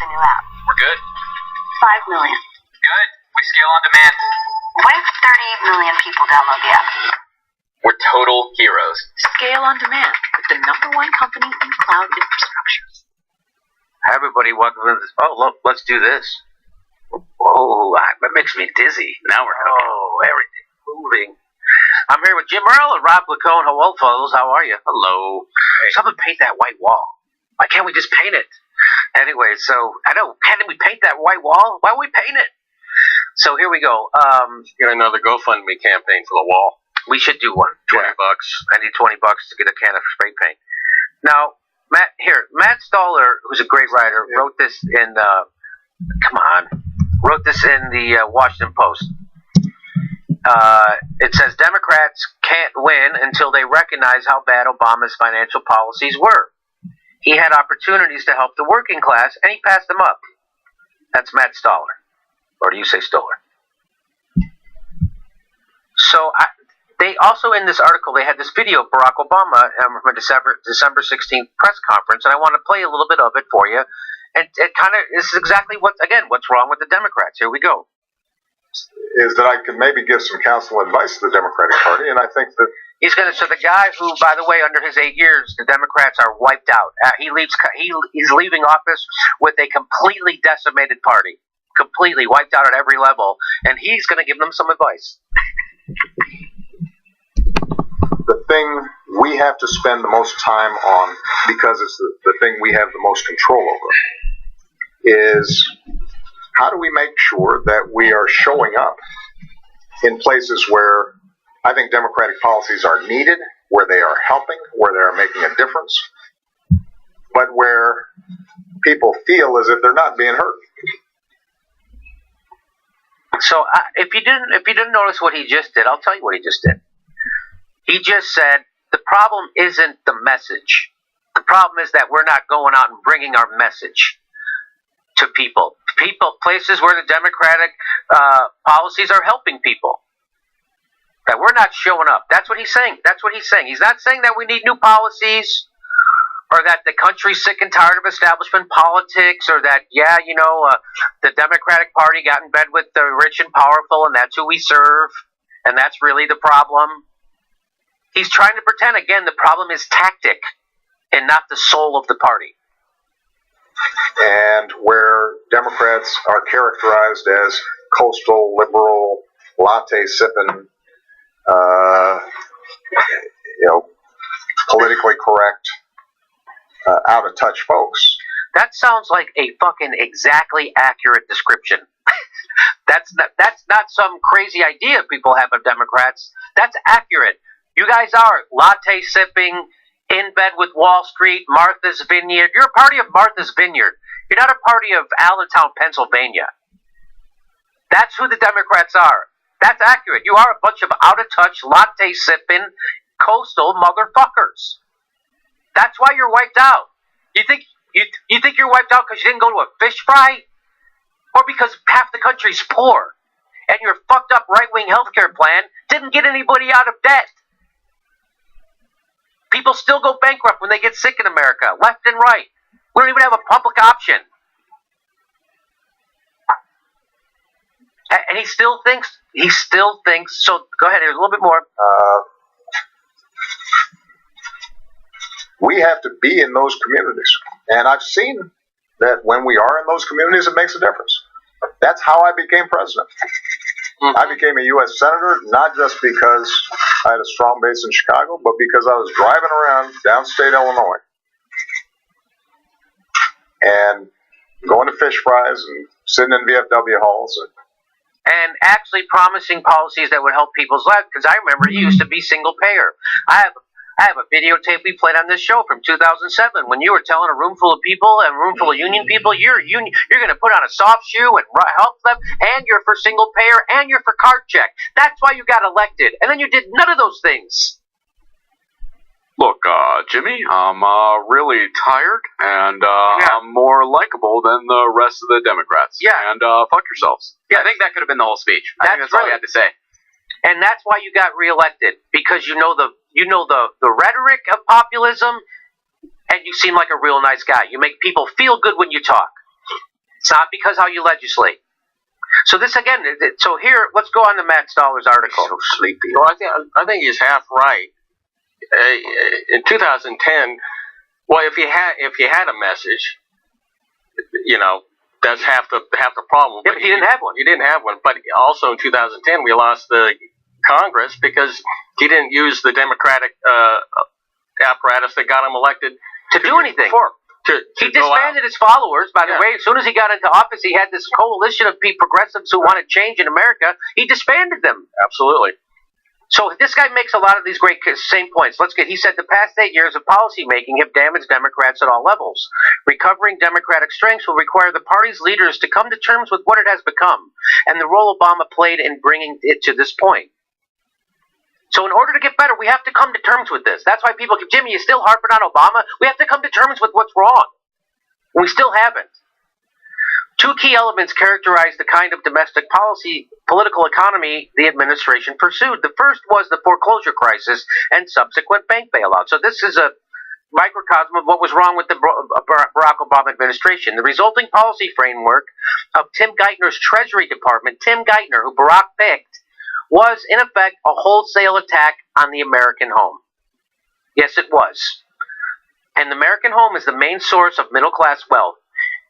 the new app. We're good. 5 million. Good. We scale on demand. What if 30 million people download the app? We're total heroes. Scale on demand with the #1 company in cloud infrastructure. Hi, everybody, welcome to this. Oh, look, let's do this. Whoa, that makes me dizzy. Now we're cooking. Oh, everything's moving. I'm here with Jim Earl and Rob Lacone. Hello, fellas. How are you? Hello. Hey. Someone paint that white wall. Why can't we just paint it? Anyway, so, I know, can't we paint that white wall? Why don't we paint it? So here we go. Get another GoFundMe campaign for the wall. We should do one. $20. I need $20 to get a can of spray paint. Now, Matt Stoller, who's a great writer, wrote this in the Washington Post. It says Democrats can't win until they recognize how bad Obama's financial policies were. He had opportunities to help the working class, and he passed them up. That's Matt Stoller. Or do you say Stoller? So, they also, in this article, they had this video of Barack Obama from a December 16th press conference, and I want to play a little bit of it for you. And it kind of is exactly what's wrong with the Democrats. Here we go. Is that I could maybe give some counsel and advice to the Democratic Party, and I think that So the guy who, by the way, under his 8 years, the Democrats are wiped out. He's leaving office with a completely decimated party, completely wiped out at every level, and he's going to give them some advice. the thing we have to spend the most time on, because it's the thing we have the most control over, is how do we make sure that we are showing up in places where I think democratic policies are needed, where they are helping, where they are making a difference, but where people feel as if they're not being heard. So if you didn't notice what he just did, I'll tell you what he just did. He just said the problem isn't the message. The problem is that we're not going out and bringing our message to people. Places where the democratic policies are helping people. That we're not showing up. That's what he's saying. He's not saying that we need new policies, or that the country's sick and tired of establishment politics, or that, the Democratic Party got in bed with the rich and powerful, and that's who we serve, and that's really the problem. He's trying to pretend, again, the problem is tactic, and not the soul of the party. And where Democrats are characterized as coastal, liberal, latte-sipping, politically correct, out-of-touch folks. That sounds like a fucking exactly accurate description. That's not some crazy idea people have of Democrats. That's accurate. You guys are latte sipping, in bed with Wall Street, Martha's Vineyard. You're a party of Martha's Vineyard. You're not a party of Allentown, Pennsylvania. That's who the Democrats are. That's accurate. You are a bunch of out-of-touch, latte-sipping, coastal motherfuckers. That's why you're wiped out. You think you're wiped out because you didn't go to a fish fry? Or because half the country's poor, and your fucked-up right-wing healthcare plan didn't get anybody out of debt? People still go bankrupt when they get sick in America, left and right. We don't even have a public option. And he still thinks, so go ahead, here's a little bit more. We have to be in those communities. And I've seen that when we are in those communities, it makes a difference. That's how I became president. Mm-hmm. I became a U.S. Senator, not just because I had a strong base in Chicago, but because I was driving around downstate Illinois and going to fish fries and sitting in VFW halls and actually promising policies that would help people's lives. Because I remember he used to be single payer. I have a videotape we played on this show from 2007 when you were telling a room full of people and a room full of union people you're going to put on a soft shoe and help them, and you're for single payer, and you're for card check. That's why you got elected. And then you did none of those things. Look, Jimmy, I'm really tired, and I'm more likable than the rest of the Democrats. Yeah. And fuck yourselves. Yeah, I think that could have been the whole speech. I think that's all he had to say. And that's why you got reelected, because you know the rhetoric of populism, and you seem like a real nice guy. You make people feel good when you talk. It's not because how you legislate. So this again. So here, let's go on to Matt Stoller's article. So sleepy. Well, I think he's half right. In 2010, well, if you had a message, that's half the problem. Yeah, but he didn't have one. He didn't have one. But also in 2010, we lost the Congress because he didn't use the Democratic apparatus that got him elected to do anything. He disbanded his followers. By the way, as soon as he got into office, he had this coalition of progressives who wanted change in America. He disbanded them. Absolutely. So this guy makes a lot of these great same points. He said the past 8 years of policy making have damaged Democrats at all levels. Recovering Democratic strengths will require the party's leaders to come to terms with what it has become and the role Obama played in bringing it to this point. So in order to get better, we have to come to terms with this. That's why people keep, Jimmy, you're still harping on Obama. We have to come to terms with what's wrong. We still haven't. Two key elements characterize the kind of domestic political economy the administration pursued. The first was the foreclosure crisis and subsequent bank bailout. So this is a microcosm of what was wrong with the Barack Obama administration. The resulting policy framework of Tim Geithner's Treasury Department, Tim Geithner, who Barack picked, was in effect a wholesale attack on the American home. Yes, it was. And the American home is the main source of middle-class wealth.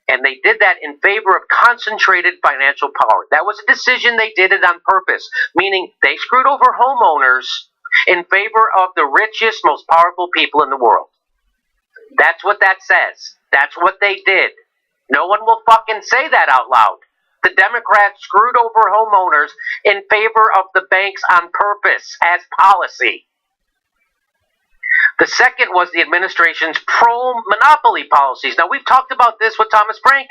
And they did that in favor of concentrated financial power. That was a decision they did it on purpose, meaning they screwed over homeowners in favor of the richest, most powerful people in the world. That's what that says. That's what they did. No one will fucking say that out loud. The Democrats screwed over homeowners in favor of the banks on purpose as policy. The second was the administration's pro-monopoly policies. Now, we've talked about this with Thomas Frank,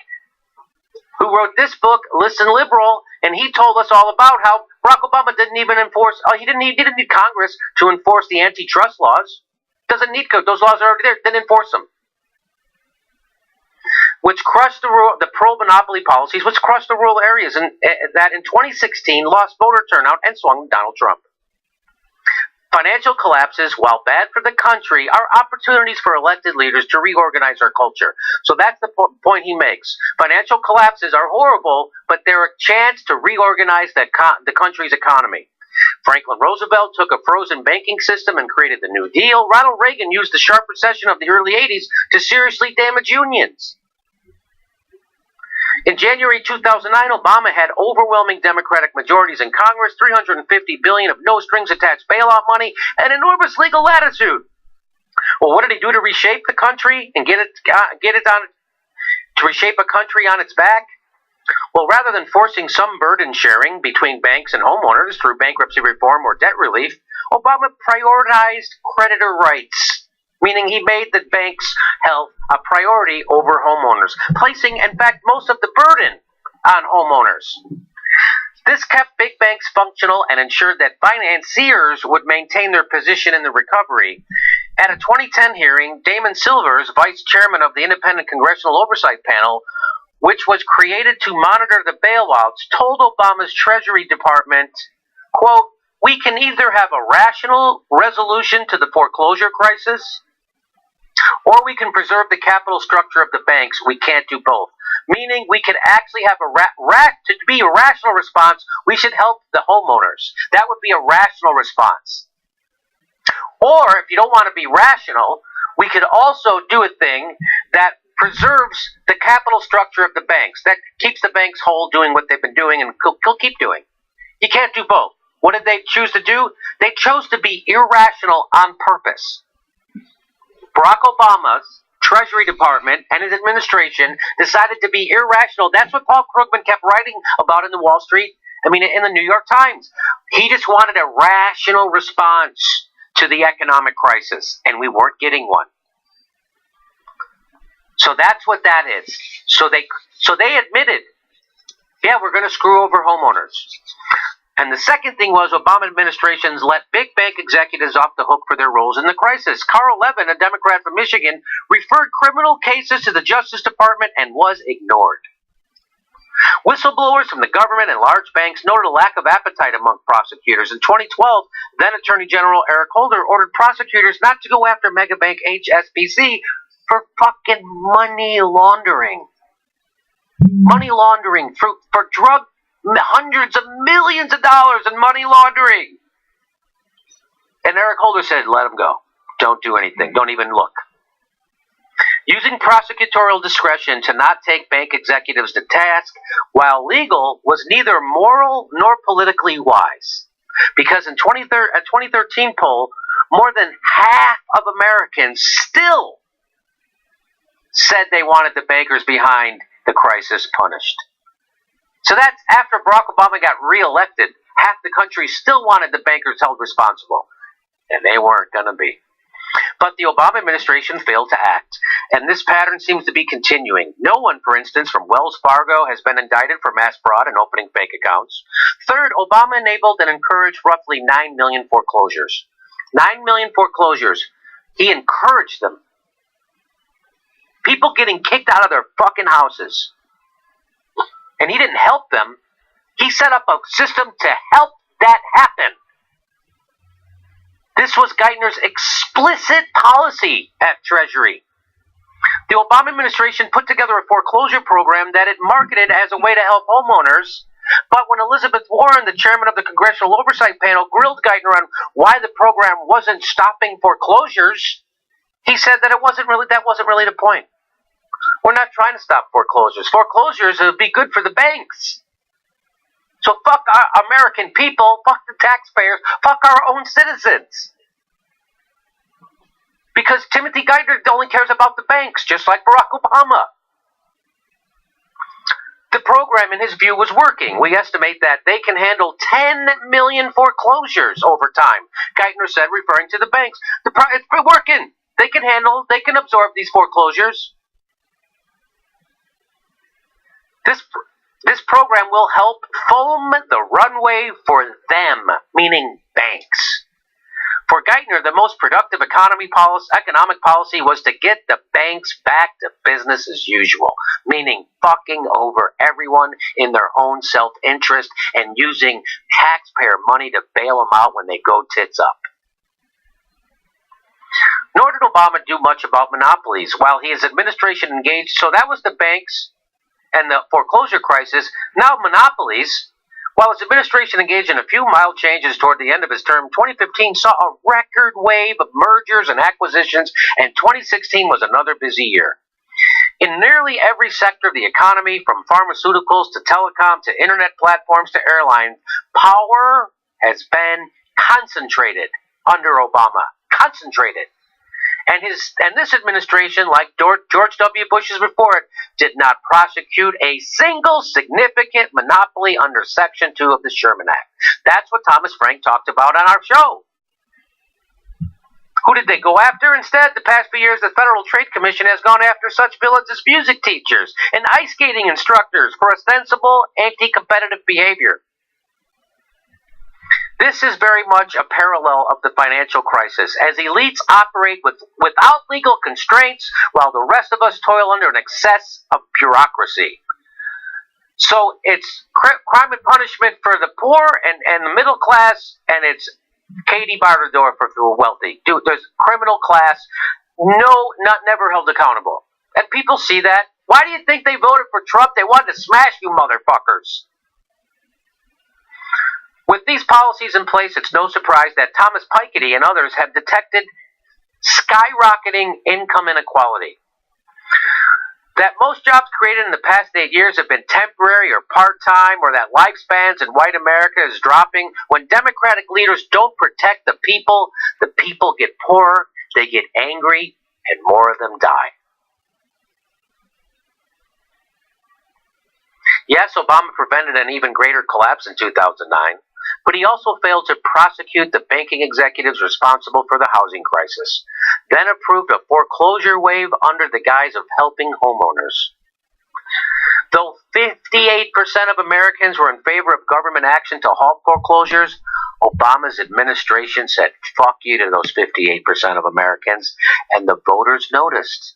who wrote this book, Listen Liberal, and he told us all about how Barack Obama didn't even enforce, he didn't need Congress to enforce the antitrust laws. Doesn't need, those laws are already there, didn't enforce them. Which crushed the pro-monopoly policies, which crushed the rural areas, and that in 2016 lost voter turnout and swung Donald Trump. Financial collapses, while bad for the country, are opportunities for elected leaders to reorganize our culture. So that's the point he makes. Financial collapses are horrible, but they're a chance to reorganize the country's economy. Franklin Roosevelt took a frozen banking system and created the New Deal. Ronald Reagan used the sharp recession of the early 80s to seriously damage unions. In January 2009, Obama had overwhelming Democratic majorities in Congress, $350 billion of no-strings-attached bailout money, and enormous legal latitude. Well, what did he do to reshape the country and to reshape a country on its back? Well, rather than forcing some burden sharing between banks and homeowners through bankruptcy reform or debt relief, Obama prioritized creditor rights, meaning he made the bank's health a priority over homeowners, placing, in fact, most of the burden on homeowners. This kept big banks functional and ensured that financiers would maintain their position in the recovery. At a 2010 hearing, Damon Silvers, vice chairman of the Independent Congressional Oversight Panel, which was created to monitor the bailouts, told Obama's Treasury Department, quote, "We can either have a rational resolution to the foreclosure crisis, or we can preserve the capital structure of the banks. We can't do both." Meaning we can actually have to be a rational response, we should help the homeowners. That would be a rational response. Or if you don't want to be rational, we could also do a thing that preserves the capital structure of the banks, that keeps the banks whole, doing what they've been doing and will keep doing. You can't do both. What did they choose to do? They chose to be irrational on purpose. Barack Obama's Treasury Department and his administration decided to be irrational. That's what Paul Krugman kept writing about in the in the New York Times. He just wanted a rational response to the economic crisis, and we weren't getting one. So that's what that is. So they admitted, yeah, we're going to screw over homeowners. And the second thing was Obama administrations let big bank executives off the hook for their roles in the crisis. Carl Levin, a Democrat from Michigan, referred criminal cases to the Justice Department and was ignored. Whistleblowers from the government and large banks noted a lack of appetite among prosecutors. In 2012, then Attorney General Eric Holder ordered prosecutors not to go after megabank HSBC for fucking money laundering. money laundering for drug, hundreds of millions of dollars in money laundering. And Eric Holder said, let him go. Don't do anything. Don't even look. Using prosecutorial discretion to not take bank executives to task, while legal, was neither moral nor politically wise. Because in a 2013 poll, more than half of Americans still said they wanted the bankers behind the crisis punished. So that's after Barack Obama got reelected, half the country still wanted the bankers held responsible. And they weren't going to be. But the Obama administration failed to act, and this pattern seems to be continuing. No one, for instance, from Wells Fargo has been indicted for mass fraud and opening bank accounts. Third, Obama enabled and encouraged roughly 9 million foreclosures. 9 million foreclosures. He encouraged them. People getting kicked out of their fucking houses. And he didn't help them. He set up a system to help that happen. This was Geithner's explicit policy at Treasury. The Obama administration put together a foreclosure program that it marketed as a way to help homeowners, but when Elizabeth Warren, the chairman of the Congressional Oversight Panel, grilled Geithner on why the program wasn't stopping foreclosures, he said that that wasn't really the point. We're not trying to stop foreclosures. Foreclosures would be good for the banks. So fuck our American people, fuck the taxpayers, fuck our own citizens. Because Timothy Geithner only cares about the banks, just like Barack Obama. The program, in his view, was working. We estimate that they can handle 10 million foreclosures over time, Geithner said, referring to the banks. It's working. They can absorb these foreclosures. This program will help foam the runway for them, meaning banks. For Geithner, the most productive economic policy was to get the banks back to business as usual, meaning fucking over everyone in their own self-interest and using taxpayer money to bail them out when they go tits up. Nor did Obama do much about monopolies while his administration engaged. So that was the banks and the foreclosure crisis. Now monopolies. While his administration engaged in a few mild changes toward the end of his term, 2015 saw a record wave of mergers and acquisitions, and 2016 was another busy year. In nearly every sector of the economy, from pharmaceuticals to telecom to internet platforms to airlines, power has been concentrated under Obama. Concentrated. And this administration, like George W. Bush's before it, did not prosecute a single significant monopoly under Section 2 of the Sherman Act. That's what Thomas Frank talked about on our show. Who did they go after instead? The past few years, the Federal Trade Commission has gone after such villains as music teachers and ice skating instructors for ostensible anti-competitive behavior. This is very much a parallel of the financial crisis, as elites operate without legal constraints while the rest of us toil under an excess of bureaucracy. So it's crime and punishment for the poor and the middle class, and it's Katie Bardador for the wealthy. There's criminal class, never held accountable. And people see that. Why do you think they voted for Trump? They wanted to smash you motherfuckers. With these policies in place, it's no surprise that Thomas Piketty and others have detected skyrocketing income inequality. That most jobs created in the past 8 years have been temporary or part-time, or that lifespans in white America is dropping. When Democratic leaders don't protect the people get poorer, they get angry, and more of them die. Yes, Obama prevented an even greater collapse in 2009. But he also failed to prosecute the banking executives responsible for the housing crisis, then approved a foreclosure wave under the guise of helping homeowners. Though 58% of Americans were in favor of government action to halt foreclosures, Obama's administration said fuck you to those 58% of Americans, and the voters noticed.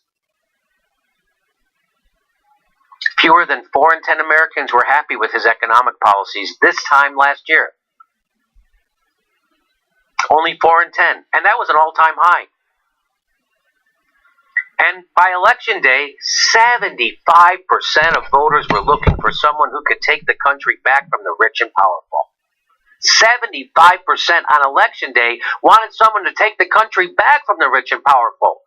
Fewer than 4 in 10 Americans were happy with his economic policies this time last year. Only 4 in 10, and that was an all-time high. And by election day, 75% of voters were looking for someone who could take the country back from the rich and powerful. 75% on election day wanted someone to take the country back from the rich and powerful.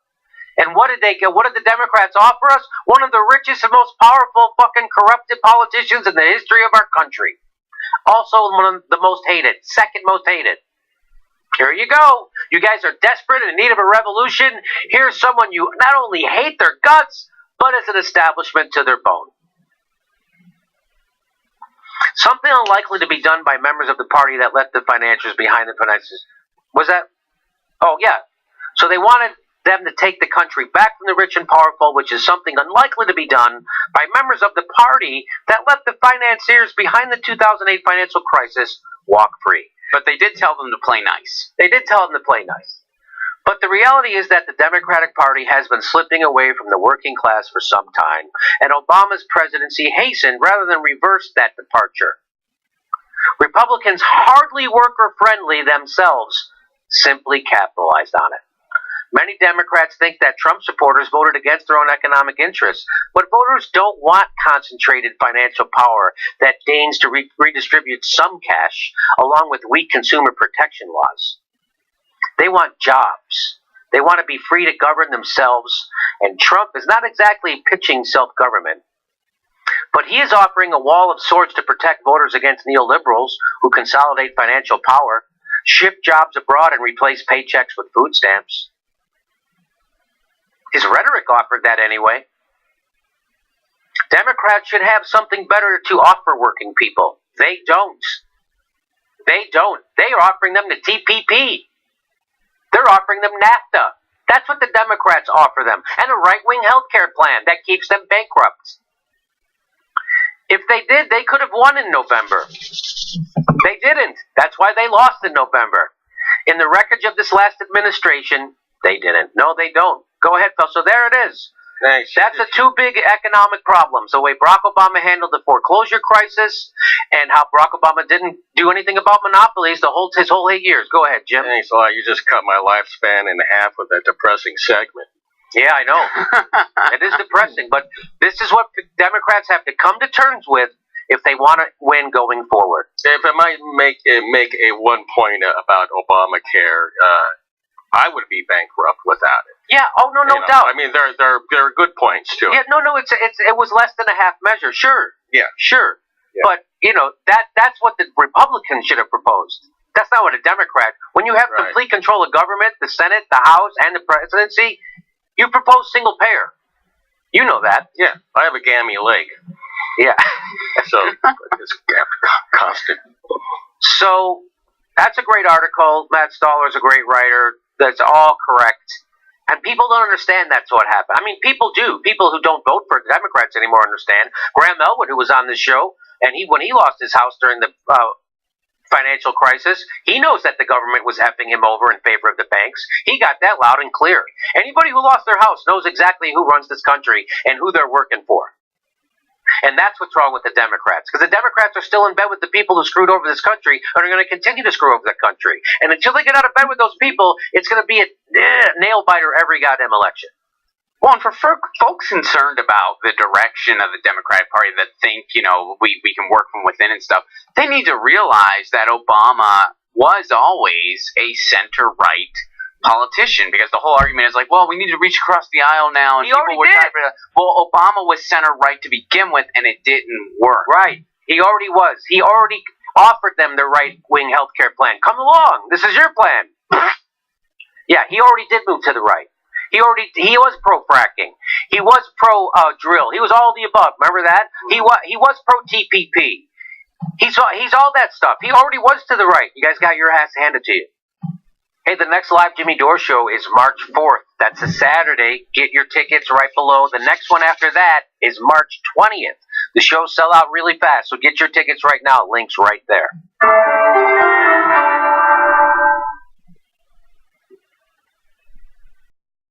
And what did they get? What did the Democrats offer us? One of the richest and most powerful fucking corrupted politicians in the history of our country. Also one of the most hated, second most hated. Here you go. You guys are desperate and in need of a revolution. Here's someone you not only hate their guts, but as an establishment to their bone. Something unlikely to be done by members of the party that left the financiers behind the finances. Was that? Oh, yeah. So they wanted them to take the country back from the rich and powerful, which is something unlikely to be done by members of the party that let the financiers behind the 2008 financial crisis walk free. But they did tell them to play nice. They did tell them to play nice. But the reality is that the Democratic Party has been slipping away from the working class for some time, and Obama's presidency hastened rather than reversed that departure. Republicans, hardly worker-friendly themselves, simply capitalized on it. Many Democrats think that Trump supporters voted against their own economic interests, but voters don't want concentrated financial power that deigns to redistribute some cash, along with weak consumer protection laws. They want jobs. They want to be free to govern themselves, and Trump is not exactly pitching self-government. But he is offering a wall of sorts to protect voters against neoliberals who consolidate financial power, ship jobs abroad, and replace paychecks with food stamps. His rhetoric offered that anyway. Democrats should have something better to offer working people. They don't. They don't. They are offering them the TPP. They're offering them NAFTA. That's what the Democrats offer them. And a right-wing health care plan that keeps them bankrupt. If they did, they could have won in November. They didn't. That's why they lost in November. In the wreckage of this last administration, they didn't. No, they don't. Go ahead, Phil. So there it is. Thanks. That's the two big economic problems. The way Barack Obama handled the foreclosure crisis and how Barack Obama didn't do anything about monopolies his whole 8 years. Go ahead, Jim. Thanks a lot. You just cut my lifespan in half with that depressing segment. Yeah, I know. It is depressing, but this is what Democrats have to come to terms with if they want to win going forward. If I might make a one point about Obamacare, I would be bankrupt without it. Yeah. Oh no, no doubt. I mean, there are good points to it. Yeah. No. It was less than a half measure. Sure. Yeah. Sure. Yeah. But that's what the Republicans should have proposed. That's not what a Democrat. When you have complete control of government, the Senate, the House, and the presidency, you propose single payer. You know that. Yeah. I have a gammy leg. Yeah. So it's constant. So that's a great article. Matt Stoller is a great writer. That's all correct. And people don't understand that's what happened. I mean, people do. People who don't vote for the Democrats anymore understand. Graham Elwood, who was on this show, and when he lost his house during the financial crisis, he knows that the government was effing him over in favor of the banks. He got that loud and clear. Anybody who lost their house knows exactly who runs this country and who they're working for. And that's what's wrong with the Democrats. Because the Democrats are still in bed with the people who screwed over this country and are going to continue to screw over the country. And until they get out of bed with those people, it's going to be a nail-biter every goddamn election. Well, and for folks concerned about the direction of the Democratic Party that think, we can work from within and stuff, they need to realize that Obama was always a center-right politician, because the whole argument is like, well, we need to reach across the aisle now. And he already did. Well, Obama was center-right to begin with, and it didn't work. Right. He already was. He already offered them the right-wing health care plan. Come along. This is your plan. Yeah, he already did move to the right. He was pro-fracking. He was pro-drill. He was all the above. Remember that? He was pro-TPP. He's all that stuff. He already was to the right. You guys got your ass handed to you. Hey, the next live Jimmy Dore show is March 4th. That's a Saturday. Get your tickets right below. The next one after that is March 20th. The shows sell out really fast, so get your tickets right now. Link's right there.